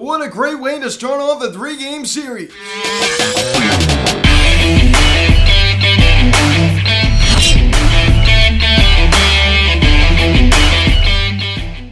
What a great way to start off a 3-game series.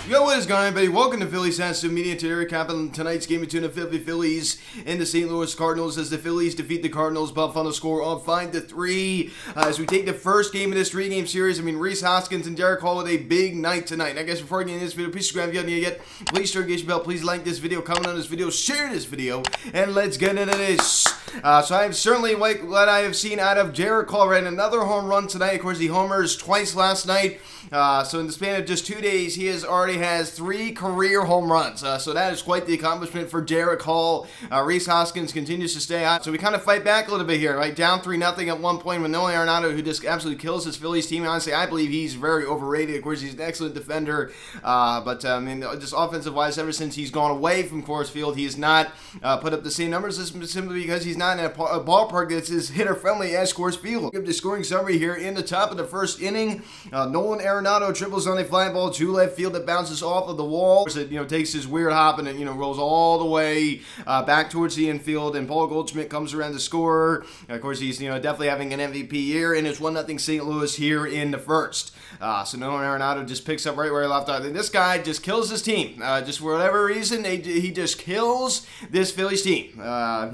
Yo, what is going on, everybody? Welcome to Phillies Sensitive Media. Today, recapping tonight's game between the Phillies and the St. Louis Cardinals as the Phillies defeat the Cardinals by a final score of 5-3. As we take the first game of this 3-game series, Rhys Hoskins and Derek Hall with a big night tonight. Now, guys, before I get into this video, please subscribe if you haven't yet. Please turn the bell. Please like this video, comment on this video, share this video, and let's get into this. So I am certainly like what I have seen out of Derek Hall. Ran another home run tonight. Of course, he homers twice last night. So in the span of just 2 days, he already has 3 career home runs. So that is quite the accomplishment for Derek Hall. Rhys Hoskins continues to stay hot. So we kind of fight back a little bit here, right? Down 3-0 at one point with Nolan Arenado, who just absolutely kills his Phillies team. Honestly, I believe he's very overrated. Of course, he's an excellent defender. But just offensive-wise, ever since he's gone away from Coors Field, he has not put up the same numbers simply because he's not in a ballpark that's as hitter-friendly as Coors Field. Give the scoring summary here in the top of the first inning. Nolan Arenado triples on a fly ball to left field that bounces off of the wall. It takes his weird hop and it rolls all the way back towards the infield, and Paul Goldschmidt comes around to score. Of course, he's definitely having an MVP year, and it's 1-0 St. Louis here in the first. So Nolan Arenado just picks up right where he left off. And this guy just kills his team. Just for whatever reason, he just kills this Phillies team.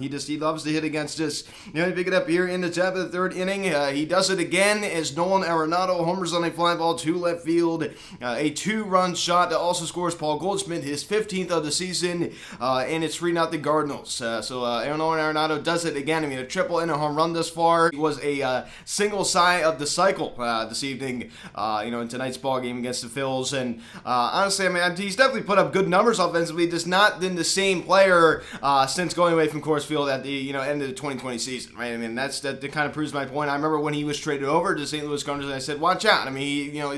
He loves to hit against us. Pick it up here in the top of the third inning. He does it again as Nolan Arenado homers on a fly ball to left field. A 2-run shot that also scores Paul Goldschmidt, his 15th of the season, and it's 3-0 Cardinals. So Nolan Arenado does it again. A triple and a home run thus far. He was a single side of the cycle this evening, in tonight's ball game against the Phils. And honestly, he's definitely put up good numbers offensively, just not been the same player since going away from Coors Field at the end of the 2020 season, right? That kind of proves my point. I remember when he was traded over to St. Louis Cardinals, and I said, watch out.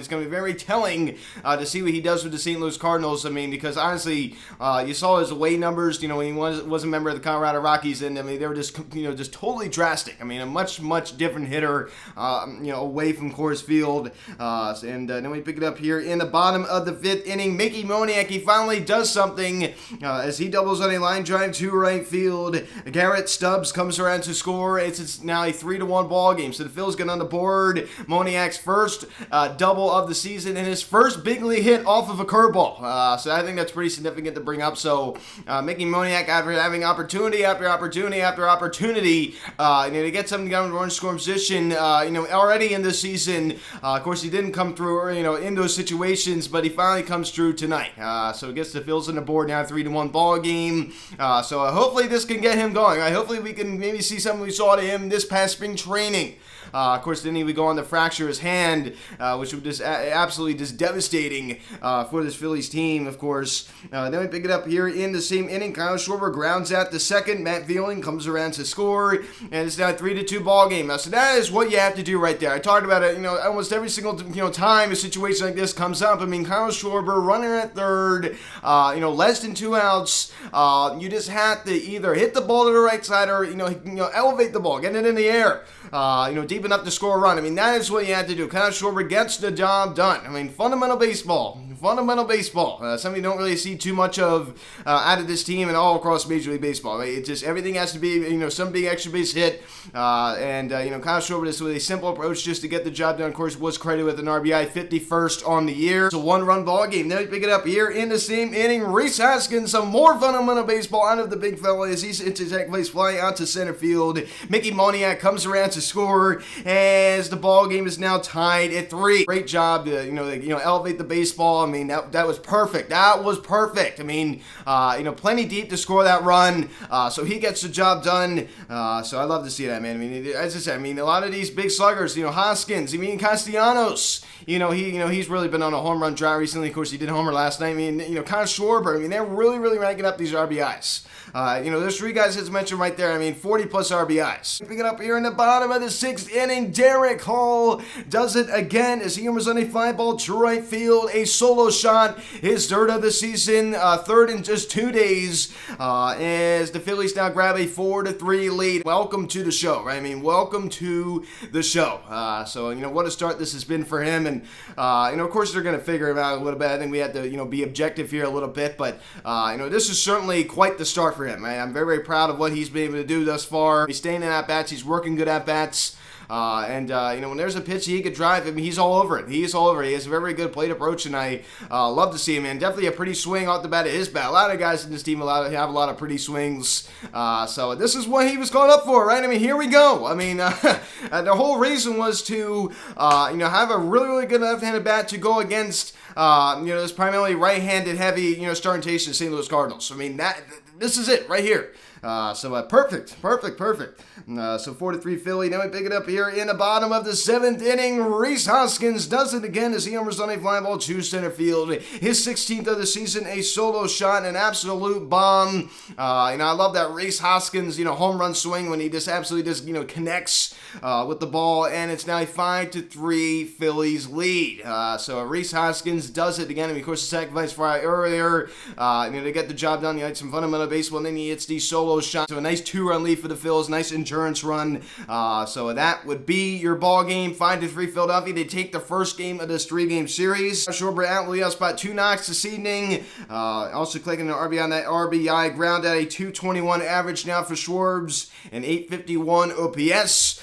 It's going to be very telling to see what he does with the St. Louis Cardinals. Because honestly, you saw his away numbers, when he was a member of the Colorado Rockies, and they were just totally drastic. A much different hitter, away from Coors Field. And then we pick it up here in the bottom of the 5th inning. Mickey Moniak, he finally does something as he doubles on a line drive to right field. Garrett Stubbs comes around to score. It's now a 3-1 ball game. So the Phils get on the board. Moniak's first double of the season and his first big league hit off of a curveball. So I think that's pretty significant to bring up. So Mickey Moniak, after having opportunity after opportunity after opportunity, to get something down in run scoring position, already in this season. Of course, he didn't come through, in those situations, but he finally comes through tonight. So it gets the Phils on the board now, 3-1 ball game. So hopefully this can get him going. Hopefully we can maybe see something we saw to him this past spring training. Of course, then he would go on to fracture his hand, which was just absolutely just devastating for this Phillies team, of course. Then we pick it up here in the same inning. Kyle Schwarber grounds out the second. Matt Veling comes around to score, and it's now a 3-2 ball game. So that is what you have to do right there. I talked about it, almost every single time a situation like this comes up. Kyle Schwarber running at third, less than 2 outs. You just have to either hit the ball to the right side or elevate the ball, get it in the air. Deep enough to score a run. That is what you have to do. Kyle Schwarber gets the job done. Fundamental baseball. Something you don't really see too much of out of this team and all across Major League Baseball. Right? It's just everything has to be, some big extra base hit. Kyle Schwarber, just with a simple approach just to get the job done. Of course, was credited with an RBI, 51st on the year. It's a 1-run ball game. Then we pick it up here in the same inning. Rhys Hoskins, some more fundamental baseball out of the big fella as he's into second place, flying out to center field. Mickey Moniak comes around to score as the ball game is now tied at 3. Great job to elevate the baseball. That was perfect. That was perfect. Plenty deep to score that run. So he gets the job done. So I love to see that, man. As I said, a lot of these big sluggers, Hoskins, Castellanos, he's really been on a home run drought recently. Of course, he did homer last night. Kyle Schwarber, they're really ranking up these RBIs. There's 3 guys that's mentioned right there. 40 plus RBIs. Pick it up here in the bottom of the 6th inning. Derek Hall does it again as he homers on a fly ball to right field. A solo solo shot, his third of the season, third in just 2 days, as the Phillies now grab a 4-3 lead. Welcome to the show, right? I mean, welcome to the show. So, what a start this has been for him, and, of course, they're going to figure him out a little bit. I think we had to, be objective here a little bit, but, this is certainly quite the start for him. Right? I'm very, very proud of what he's been able to do thus far. He's staying in at-bats. He's working good at-bats. When there's a pitch he could drive, I mean, he's all over it. He's all over it. He has a very, very good plate approach, and I love to see him, man. Definitely a pretty swing off the bat of his bat. A lot of guys in this team have a lot of pretty swings. So this is what he was going up for, right? I mean, here we go. I mean, the whole reason was to, have a really, really good left-handed bat to go against, this primarily right-handed heavy, starting St. Louis Cardinals. I mean, this is it right here. Perfect. So 4-3 Philly. Now we pick it up here in the bottom of the 7th inning. Rhys Hoskins does it again as he homers on a fly ball to center field. His 16th of the season, a solo shot, an absolute bomb. I love that Rhys Hoskins, home run swing when he just absolutely just, connects with the ball, and it's now a 5-3 Phillies lead. So Rhys Hoskins does it again. And of course, the sacrifice fly earlier, to get the job done. He had some fundamental baseball, and then he hits the solo shot. So a nice 2-run lead for the Phils, nice endurance run. So that would be your ball game. 5-3 Philadelphia. They take the first game of this 3-game series. Schwarber out, leadoff spot, 2 knocks this evening. Also clicking an RBI on that RBI. Ground at a 221 average now for Schwarbs, and 851 OPS.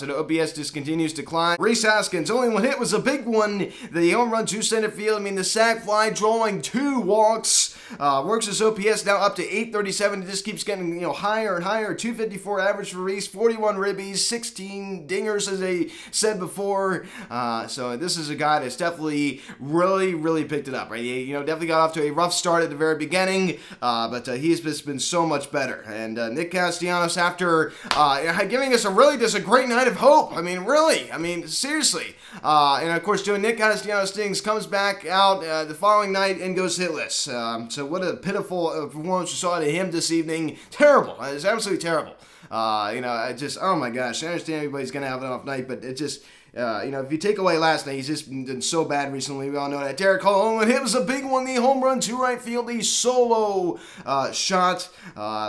So the OPS just continues to climb. Rhys Hoskins, only one hit was a big one. The home run to center field. I mean, the sac fly drawing 2 walks. Works his OPS now up to 837. It just keeps getting, higher and higher. 254 average for Rhys, 41 ribbies, 16 dingers, as they said before. So this is a guy that's definitely really, really picked it up, right? He, definitely got off to a rough start at the very beginning, but he's just been so much better. And Nick Castellanos, after giving us a great night of hope. I mean, really. I mean, seriously. And of course, doing Nick Castellanos things, comes back out the following night and goes hitless. So what a pitiful performance we saw out of him this evening. Terrible. It's absolutely terrible. Oh my gosh. I understand everybody's going to have an off night, but it just, if you take away last night, he's just been so bad recently. We all know that. Derek Hall, and it was a big one, the home run to right field, the solo shot.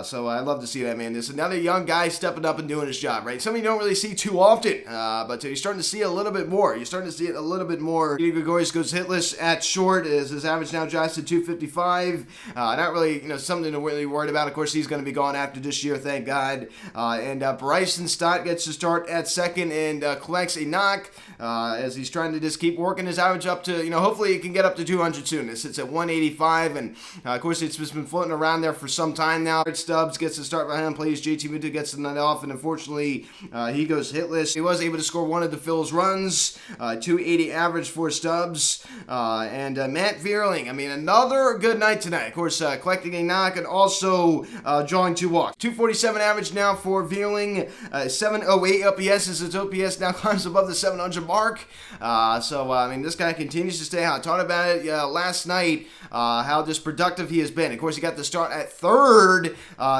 So I love to see that, man. There's another young guy stepping up and doing his job, right? Something you don't really see too often, but you're starting to see a little bit more. You're starting to see it a little bit more. Eddie Gregorius goes hitless at short as his average now drops to 255. Not really, something to really worry about. Of course, he's going to be gone after this year, thank God. And Bryson Stott gets to start at second and collects a knock. As he's trying to just keep working his average up to, hopefully he can get up to 200 soon. It sits at 185, and of course it's just been floating around there for some time now. Stubbs gets to start behind him, plays. JT Muto gets the night off, and unfortunately he goes hitless. He was able to score one of the Phil's runs, 280 average for Stubbs, and Matt Vierling. I mean, another good night tonight. Of course, collecting a knock and also drawing 2 walks. 247 average now for Vierling, 708 OPS as his OPS now climbs above the 700 mark. This guy continues to stay hot. Talked about it last night, how just productive he has been. Of course, he got the start at third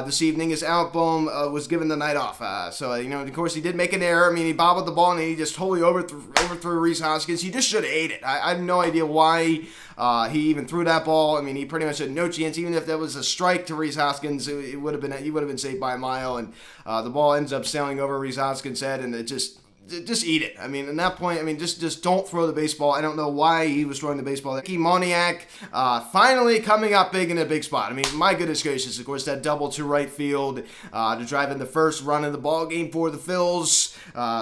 this evening. His Album was given the night off. Of course, he did make an error. I mean, he bobbled the ball and he just totally overthrew Rhys Hoskins. He just should have ate it. I have no idea why he even threw that ball. I mean, he pretty much had no chance. Even if that was a strike to Rhys Hoskins, he would have been saved by a mile. And the ball ends up sailing over Rhys Hoskins' head, and it just eat it. I mean, at that point, just don't throw the baseball. I don't know why he was throwing the baseball. Ricky Moniak finally coming up big in a big spot. I mean, my goodness gracious, of course, that double to right field to drive in the first run of the ball game for the Phils.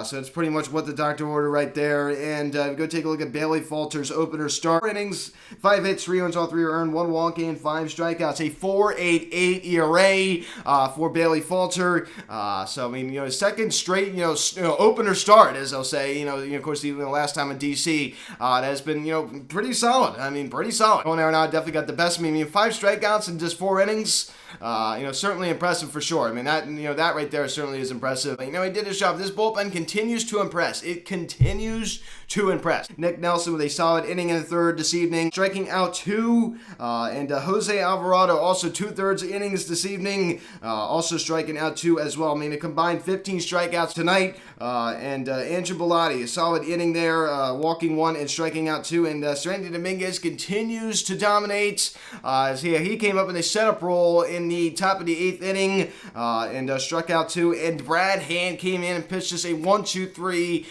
So it's pretty much what the doctor ordered right there. And go take a look at Bailey Falter's opener start. 4 innings, 5 hits, 3 runs, all 3 are earned, 1 walk and 5 strikeouts. A 4.88 ERA for Bailey Falter. His second straight, opener start, as they'll say, of course, even the last time in DC, that has been, pretty solid. I mean, pretty solid. Going there now, definitely got the best. 5 strikeouts in just 4 innings. Certainly impressive for sure. I mean, that right there certainly is impressive. He did his job. This bullpen continues to impress. It continues to impress. Nick Nelson with a solid inning in the third this evening, striking out 2, and Jose Alvarado also 2/3 innings this evening, also striking out 2 as well. A combined 15 strikeouts tonight, and and Andrew Bellotti, a solid inning there, walking 1 and striking out 2. And Serandy Dominguez continues to dominate. As he came up in a setup role in the top of the 8th inning and struck out 2. And Brad Hand came in and pitched us a 1-2-3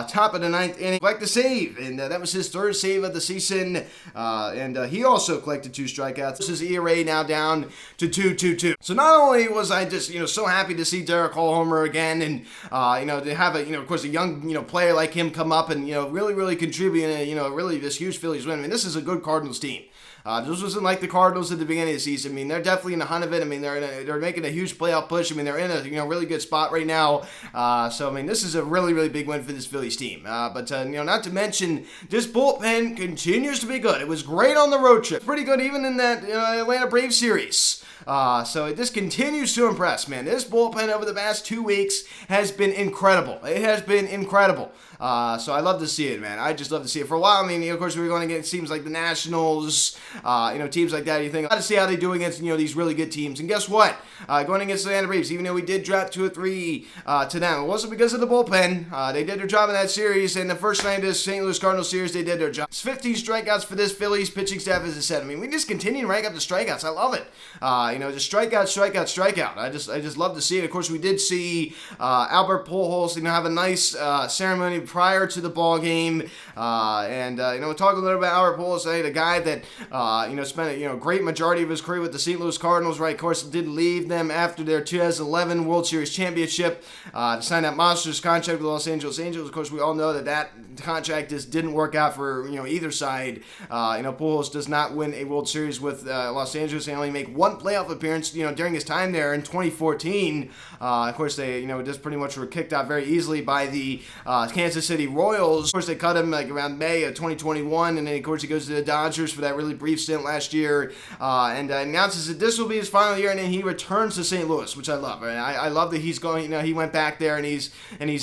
top of the 9th inning. Collect the save, and that was his 3rd save of the season. And he also collected 2 strikeouts. This is ERA now down to 2.22. So not only was I just so happy to see Derek Hall homer again, and to have a of course a young player like him come up and really contribute in really this huge Phillies win. I mean, this is a good Cardinals team. This wasn't like the Cardinals at the beginning of the season. I mean, they're definitely in the hunt of it. I mean, they're making a huge playoff push. I mean, they're in a really good spot right now. So I mean, this is a really big win for this Phillies team. But not to mention, this bullpen continues to be good. It was great on the road trip. Pretty good even in that Atlanta Braves series. So this continues to impress, man. This bullpen over the past 2 weeks has been incredible. It has been incredible. So I love to see it, man. I just love to see it. For a while, I mean, of course, we were going to get teams like the Nationals, teams like that. You think, got to see how they do against, these really good teams. And guess what? Going against the Atlanta Braves, even though we did drop 2 or 3 to them, it wasn't because of the bullpen. They did their job in that series, and the first night of the St. Louis Cardinals series, they did their job. It's 15 strikeouts for this Phillies pitching staff, as I said. I mean, we just continue to rank up the strikeouts. I love it. Just strikeout. I just love to see it. Of course, we did see Albert Pujols, have a nice ceremony prior to the ball game, and we'll talk a little about Albert Pujols, the guy that spent a great majority of his career with the St. Louis Cardinals. Right, of course, did leave them after their 2011 World Series championship to sign that monstrous contract with the Los Angeles Angels. Of course, we all know that contract just didn't work out for either side. Pujols does not win a World Series with Los Angeles. They only make 1 playoff appearance during his time there in 2014. Of course, they just pretty much were kicked out very easily by the Kansas City Royals. Of course, they cut him around May of 2021, and then of course he goes to the Dodgers for that really brief stint last year, and announces that this will be his final year, and then he returns to St. Louis, which I love. I love that he's going. He went back there, and he's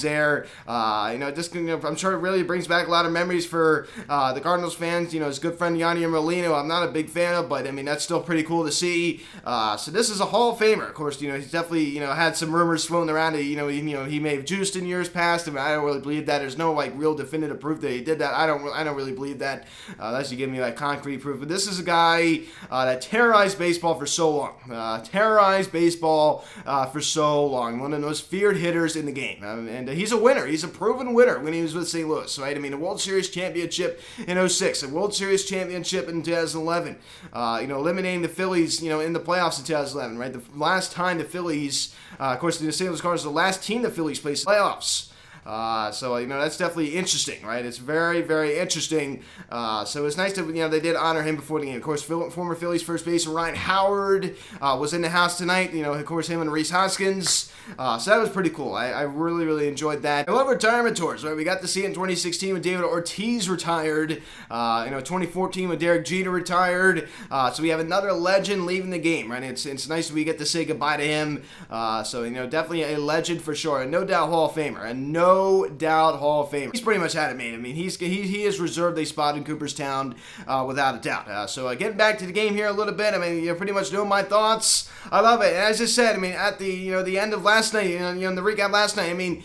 there. I'm sure it really brings back a lot of memories for the Cardinals fans. His good friend Yadier Molina, I'm not a big fan of, but I mean that's still pretty cool to see. So this is a Hall of Famer. Of course, he's definitely had some rumors floating around that he may have juiced in years past. I mean, I don't really believe that. There's no real definitive proof that he did that. I don't really believe that. Unless you give me concrete proof. But this is a guy that terrorized baseball for so long. One of the most feared hitters in the game. And he's a winner. He's a proven winner when he was with St. Louis. Right? I mean, a World Series championship in 2006, a World Series championship in 2011. Eliminating the Phillies, in the playoffs in 2011. Right? The last time the Phillies, of course, the St. Louis Cardinals, the last team the Phillies placed in the playoffs. So that's definitely interesting, right? It's very interesting. So it's nice that they did honor him before the game. Of course, former Phillies first baseman Ryan Howard was in the house tonight. Of course, him and Rhys Hoskins. So that was pretty cool. I really enjoyed that. I love retirement tours, right? We got to see it in 2016 when David Ortiz retired. 2014 when Derek Jeter retired. So we have another legend leaving the game, right? It's nice that we get to say goodbye to him. So definitely a legend for sure, and no doubt Hall of Famer, and no doubt Hall of Famer. He's pretty much had it made. I mean, he is reserved a spot in Cooperstown without a doubt. So getting back to the game here a little bit. I mean, you pretty much know my thoughts. I love it. And as I said, I mean, at the the end of last night, the recap last night. I mean,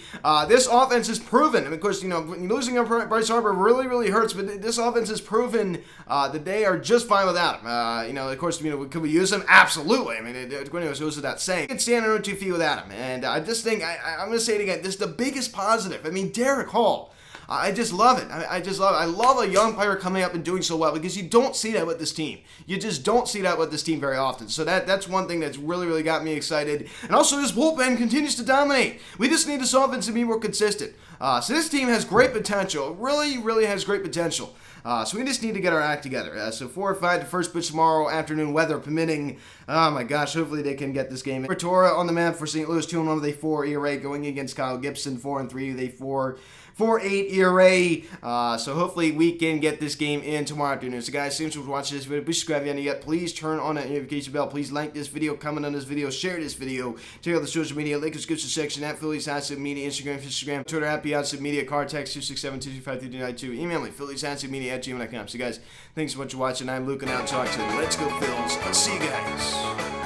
this offense is proven. I mean, of course, losing Bryce Harper really hurts, but this offense has proven that they are just fine without him. Of course, could we use him? Absolutely. I mean, it goes without saying. You can stand on 2 feet without him, and I just think I'm going to say it again. This is the biggest positive. I mean, Derek Hall. I just love it. I just love it. I love a young player coming up and doing so well because you don't see that with this team. You just don't see that with this team very often. So that's one thing that's really got me excited. And also, this bullpen continues to dominate. We just need this offense to be more consistent. So this team has great potential. Really has great potential. So we just need to get our act together. So 4 or 5 to first pitch tomorrow afternoon, weather permitting. Oh my gosh, hopefully they can get this game. Tortora on the map for St. Louis, 2-1 with a 4 ERA, going against Kyle Gibson, 4-3 with a 4.8 ERA. So hopefully we can get this game in tomorrow afternoon. So guys, thanks for watching this video. Please subscribe if you haven't yet. Please turn on that notification bell. Please like this video, comment on this video, share this video. Check out the social media link in the description section at Phillies Handset Media, Instagram, Twitter at Beyonce Media, card text 267-225-3292. Email me, phillieshandsetmedia@gmail.com. So guys, thanks so much for watching. I'm Luke, and now talk to you. Let's go Phils. I'll see you guys.